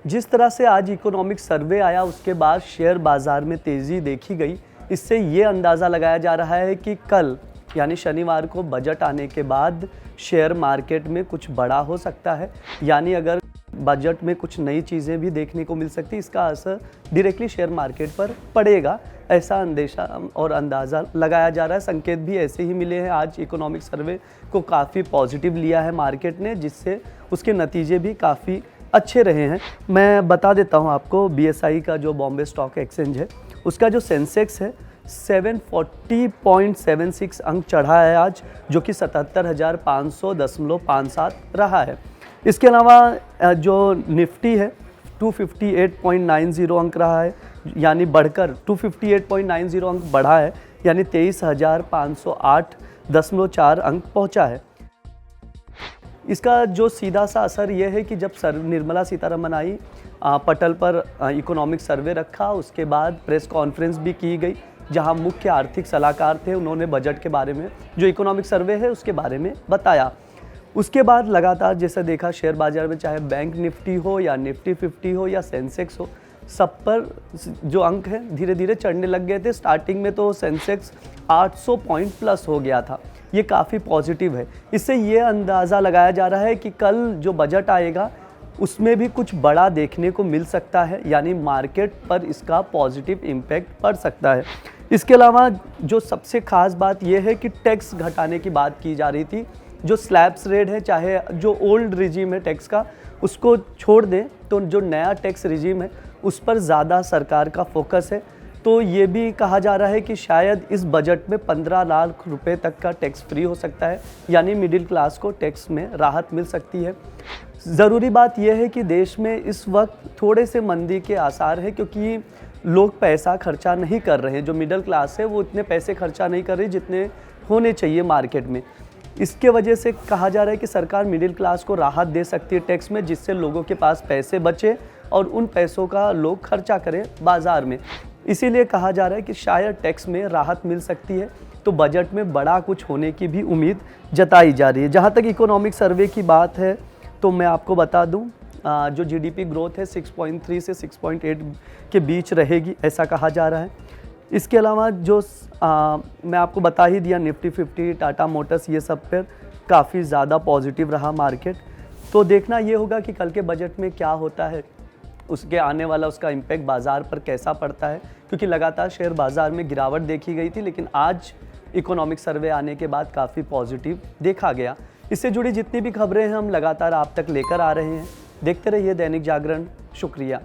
जिस तरह से आज इकोनॉमिक सर्वे आया उसके बाद शेयर बाज़ार में तेज़ी देखी गई, इससे ये अंदाज़ा लगाया जा रहा है कि कल यानी शनिवार को बजट आने के बाद शेयर मार्केट में कुछ बड़ा हो सकता है। यानी अगर बजट में कुछ नई चीज़ें भी देखने को मिल सकती, इसका असर डायरेक्टली शेयर मार्केट पर पड़ेगा, ऐसा अंदेशा और अंदाज़ा लगाया जा रहा है। संकेत भी ऐसे ही मिले हैं। आज इकोनॉमिक सर्वे को काफ़ी पॉजिटिव लिया है मार्केट ने, जिससे उसके नतीजे भी काफ़ी अच्छे रहे हैं। मैं बता देता हूं आपको, BSI का जो बॉम्बे स्टॉक एक्सचेंज है, उसका जो सेंसेक्स है 740.76 अंक चढ़ा है आज, जो कि 77,500.57 रहा है। इसके अलावा जो निफ्टी है 258.90 अंक रहा है, यानी बढ़कर 258.90 अंक बढ़ा है, यानी 23,508.4 अंक पहुंचा है। इसका जो सीधा सा असर यह है कि जब निर्मला सीतारमण आई, पटल पर इकोनॉमिक सर्वे रखा, उसके बाद प्रेस कॉन्फ्रेंस भी की गई, जहां मुख्य आर्थिक सलाहकार थे, उन्होंने बजट के बारे में, जो इकोनॉमिक सर्वे है उसके बारे में बताया। उसके बाद लगातार जैसे देखा शेयर बाजार में, चाहे बैंक निफ्टी हो या निफ्टी 50 हो या सेंसेक्स हो, सब पर जो अंक हैं धीरे धीरे चढ़ने लग गए थे। स्टार्टिंग में तो सेंसेक्स 800 पॉइंट प्लस हो गया था, ये काफ़ी पॉजिटिव है। इससे ये अंदाज़ा लगाया जा रहा है कि कल जो बजट आएगा उसमें भी कुछ बड़ा देखने को मिल सकता है, यानी मार्केट पर इसका पॉजिटिव इम्पैक्ट पड़ सकता है। इसके अलावा जो सबसे ख़ास बात यह है कि टैक्स घटाने की बात की जा रही थी। जो स्लैब्स रेट है, चाहे जो ओल्ड रिजीम है टैक्स का, उसको छोड़ दें तो जो नया टैक्स रिजीम है उस पर ज़्यादा सरकार का फोकस है। तो ये भी कहा जा रहा है कि शायद इस बजट में 15 लाख रुपए तक का टैक्स फ्री हो सकता है, यानी मिडिल क्लास को टैक्स में राहत मिल सकती है। ज़रूरी बात यह है कि देश में इस वक्त थोड़े से मंदी के आसार हैं, क्योंकि लोग पैसा खर्चा नहीं कर रहे हैं। जो मिडिल क्लास है वो इतने पैसे खर्चा नहीं कर रही जितने होने चाहिए मार्केट में। इसके वजह से कहा जा रहा है कि सरकार मिडिल क्लास को राहत दे सकती है टैक्स में, जिससे लोगों के पास पैसे बचे और उन पैसों का लोग खर्चा करें बाज़ार में। इसीलिए कहा जा रहा है कि शायद टैक्स में राहत मिल सकती है। तो बजट में बड़ा कुछ होने की भी उम्मीद जताई जा रही है। जहाँ तक इकोनॉमिक सर्वे की बात है तो मैं आपको बता दूं, जो GDP ग्रोथ है 6.3 से 6.8 के बीच रहेगी, ऐसा कहा जा रहा है। इसके अलावा जो मैं आपको बता ही दिया, निफ्टी 50, टाटा मोटर्स, ये सब पर काफ़ी ज़्यादा पॉजिटिव रहा मार्केट। तो देखना ये होगा कि कल के बजट में क्या होता है, उसके आने वाला उसका इम्पैक्ट बाज़ार पर कैसा पड़ता है, क्योंकि लगातार शेयर बाज़ार में गिरावट देखी गई थी, लेकिन आज इकोनॉमिक सर्वे आने के बाद काफ़ी पॉजिटिव देखा गया। इससे जुड़ी जितनी भी खबरें हैं हम लगातार आप तक लेकर आ रहे हैं। देखते रहिए दैनिक जागरण। शुक्रिया।